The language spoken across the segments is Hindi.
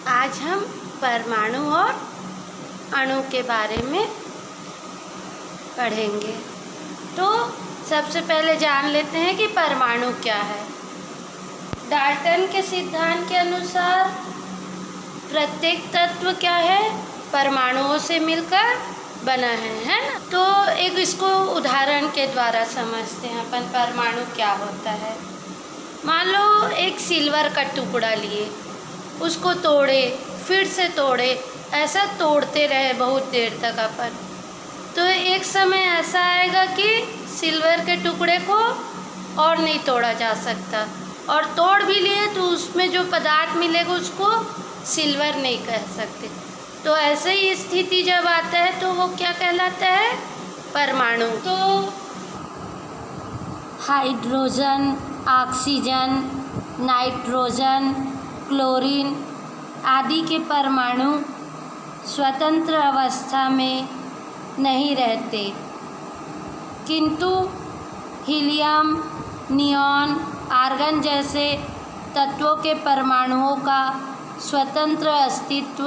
आज हम परमाणु और अणु के बारे में पढ़ेंगे। तो सबसे पहले जान लेते हैं कि परमाणु क्या है। डाल्टन के सिद्धांत के अनुसार प्रत्येक तत्व क्या है, परमाणुओं से मिलकर बना है ना। तो एक इसको उदाहरण के द्वारा समझते हैं अपन परमाणु क्या होता है। मान लो एक सिल्वर का टुकड़ा लिए, उसको तोड़े, फिर से तोड़े, ऐसा तोड़ते रहे बहुत देर तक अपन, तो एक समय ऐसा आएगा कि सिल्वर के टुकड़े को और नहीं तोड़ा जा सकता, और तोड़ भी लिए तो उसमें जो पदार्थ मिलेगा उसको सिल्वर नहीं कह सकते। तो ऐसे ही स्थिति जब आता है तो वो क्या कहलाता है, परमाणु। तो हाइड्रोजन, ऑक्सीजन, नाइट्रोजन, क्लोरीन आदि के परमाणु स्वतंत्र अवस्था में नहीं रहते, किंतु हीलियम, नियॉन, आर्गन जैसे तत्वों के परमाणुओं का स्वतंत्र अस्तित्व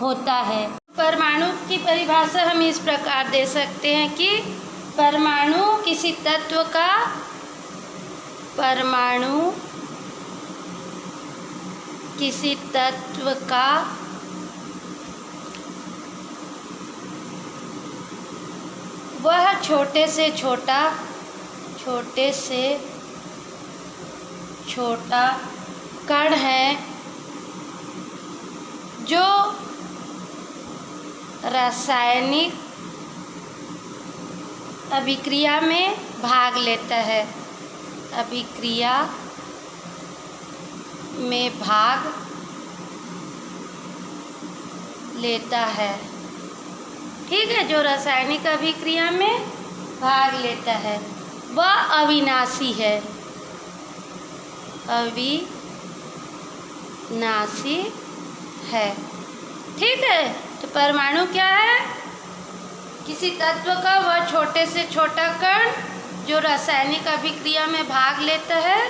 होता है। परमाणु की परिभाषा हम इस प्रकार दे सकते हैं कि परमाणु किसी तत्व का वह छोटे से छोटा कण है जो रासायनिक अभिक्रिया में भाग लेता है, ठीक है। जो रासायनिक अभिक्रिया में भाग लेता है वह अविनाशी है, ठीक है। तो परमाणु क्या है, किसी तत्व का वह छोटे से छोटा कण जो रासायनिक अभिक्रिया में भाग लेता है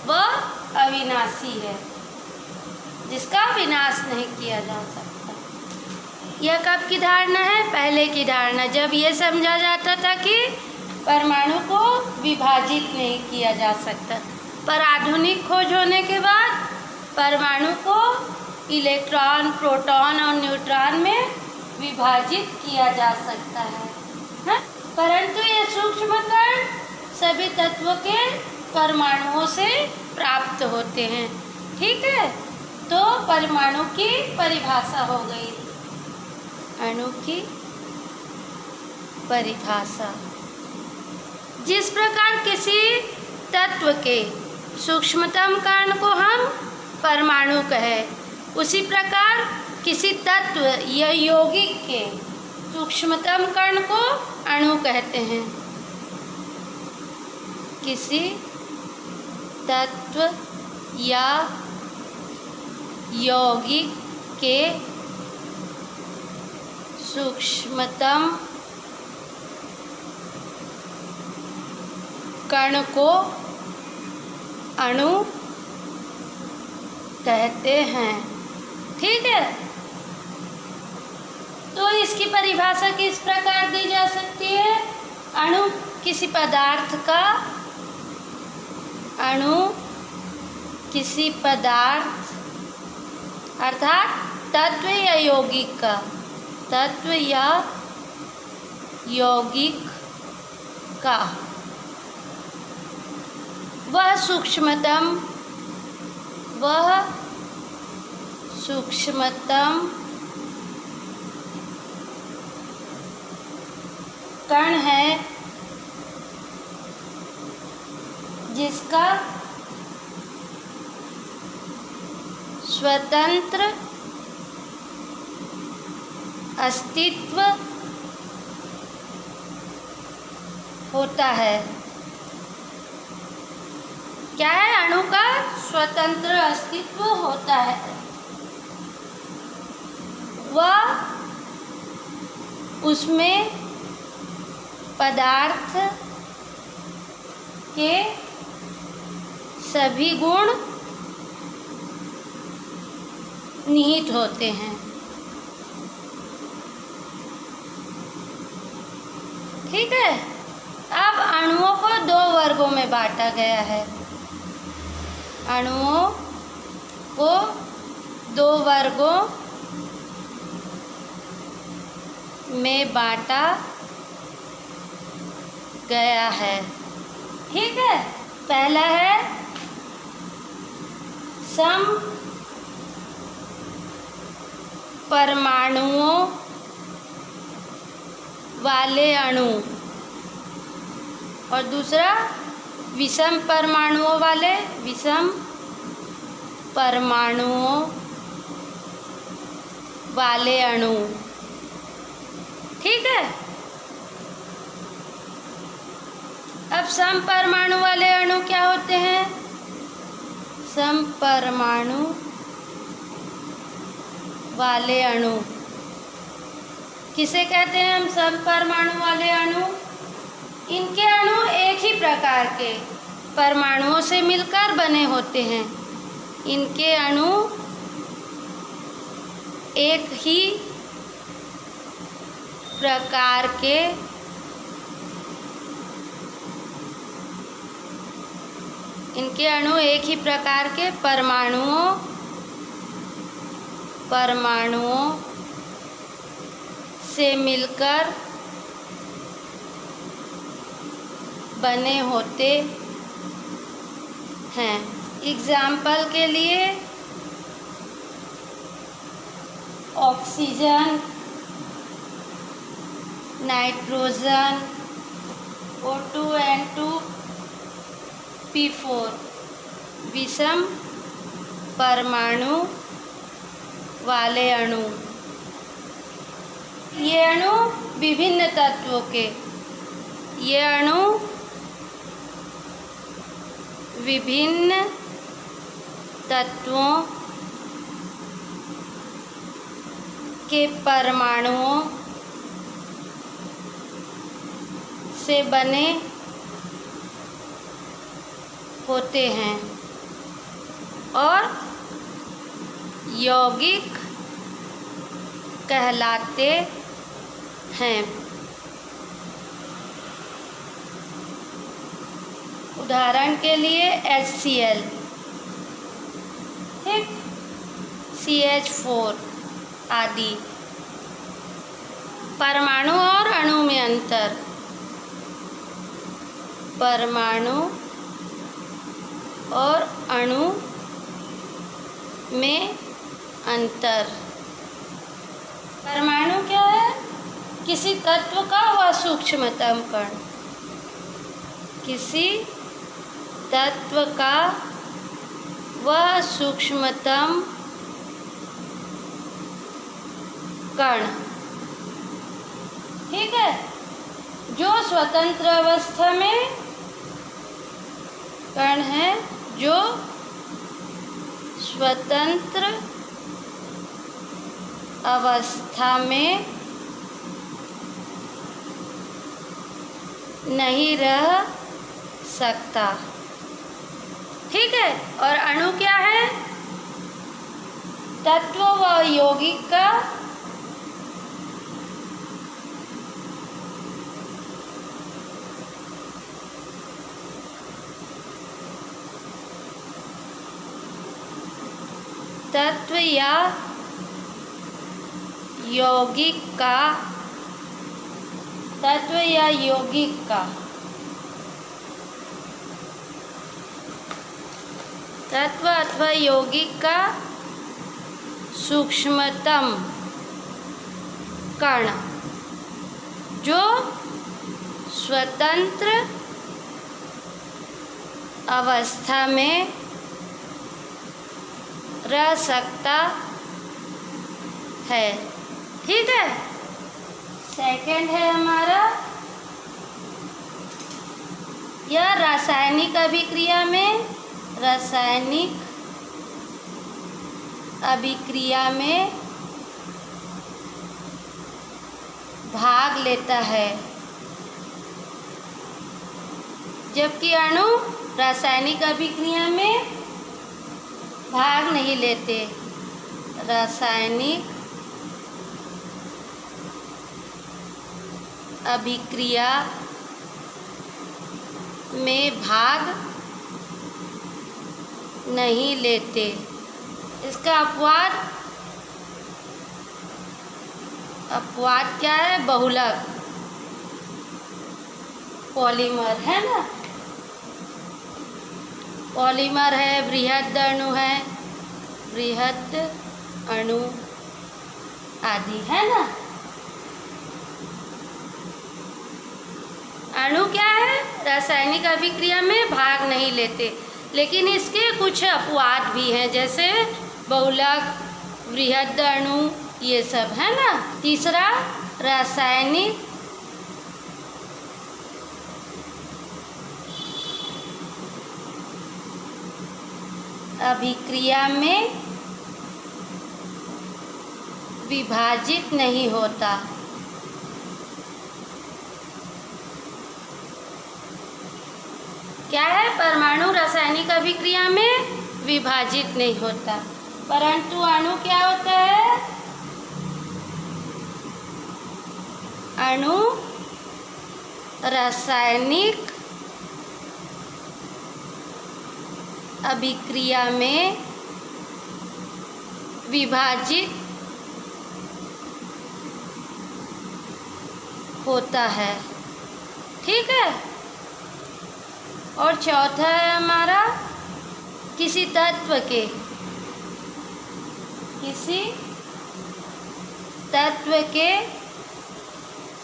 वह अविनाशी है, जिसका विनाश नहीं किया जा सकता। यह कब की धारणा है, पहले की धारणा, जब ये समझा जाता था कि परमाणु को विभाजित नहीं किया जा सकता। पर आधुनिक खोज होने के बाद परमाणु को इलेक्ट्रॉन, प्रोटॉन और न्यूट्रॉन में विभाजित किया जा सकता है, परंतु ये सूक्ष्म कण सभी तत्वों के परमाणुओं से प्राप्त होते हैं, ठीक है। तो परमाणु की परिभाषा हो गई। अणु की परिभाषा, जिस प्रकार किसी तत्व के सूक्ष्मतम कण को हम परमाणु कहें, उसी प्रकार किसी तत्व या यौगिक के सूक्ष्मतम कण को अणु कहते हैं। किसी तत्व या यौगिक के सूक्ष्मतम कण को अणु कहते हैं, ठीक है। तो इसकी परिभाषा किस प्रकार दी जा सकती है, अणु किसी पदार्थ अर्थात तत्व या यौगिक का वह सूक्ष्मतम कण है जिसका स्वतंत्र अस्तित्व होता है। क्या है, अणु का स्वतंत्र अस्तित्व होता है। वह उसमें पदार्थ के सभी गुण निहित होते हैं। ठीक है। अब अणुओं को दो वर्गों में बांटा गया है। अणुओं को दो वर्गों में बांटा गया है। ठीक है। पहला है सम परमाणुओं वाले अणु और दूसरा विषम परमाणुओं वाले अणु। ठीक है। अब सम परमाणु वाले अणु क्या होते हैं? सम परमाणु वाले अणु किसे कहते हैं हम? सम परमाणु वाले अणु। इनके अणु एक ही प्रकार के परमाणुओं से मिलकर बने होते हैं। इनके अणु एक ही प्रकार के परमाणुओं से मिलकर बने होते हैं। एग्जाम्पल के लिए ऑक्सीजन, नाइट्रोजन, O2N2, P4 विषम परमाणु वाले अणु। ये अणु विभिन्न तत्वों के विभिन्न तत्वों के परमाणुओं से बने होते हैं और यौगिक कहलाते हैं। उदाहरण के लिए HCl, ठीक, CH4 आदि। परमाणु और अणु में अंतर। परमाणु और अणु में अंतर। परमाणु क्या है? किसी तत्व का वह सूक्ष्मतम कण। किसी तत्व का वह सूक्ष्मतम कण, ठीक है, जो स्वतंत्र अवस्था में कण है, जो स्वतंत्र अवस्था में नहीं रह सकता। ठीक है। और अणु क्या है? तत्व व यौगिक का तत्व या यौगिक का तत्व अथवा यौगिक का सूक्ष्मतम कण, जो स्वतंत्र अवस्था में रह सकता है। ठीक है। सेकंड है हमारा, यह रासायनिक अभिक्रिया में भाग लेता है, जबकि अणु रासायनिक अभिक्रिया में भाग नहीं लेते। रासायनिक अभिक्रिया में भाग नहीं लेते। इसका अपवाद क्या है? बहुलक पॉलीमर है ना, पॉलीमर है, बृहद अणु है, बृहद अणु आदि है ना। अणु क्या है? रासायनिक अभिक्रिया में भाग नहीं लेते, लेकिन इसके कुछ अपवाद भी हैं, जैसे बहुलक, बृहद अणु, ये सब है ना। तीसरा, रासायनिक अभिक्रिया में विभाजित नहीं होता। क्या है? परमाणु रासायनिक अभिक्रिया में विभाजित नहीं होता, परंतु अणु क्या होता है? अणु रासायनिक अभिक्रिया में विभाजित होता है। ठीक है। और चौथा है हमारा, किसी तत्व के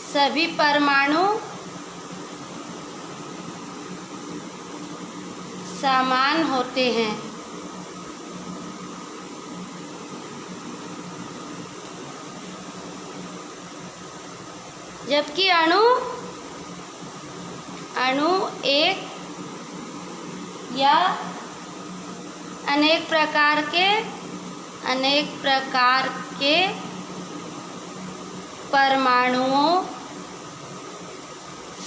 सभी परमाणु समान होते हैं। जबकि अणु एक या अनेक प्रकार के परमाणुओं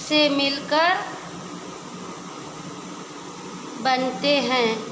से मिलकर बनते हैं।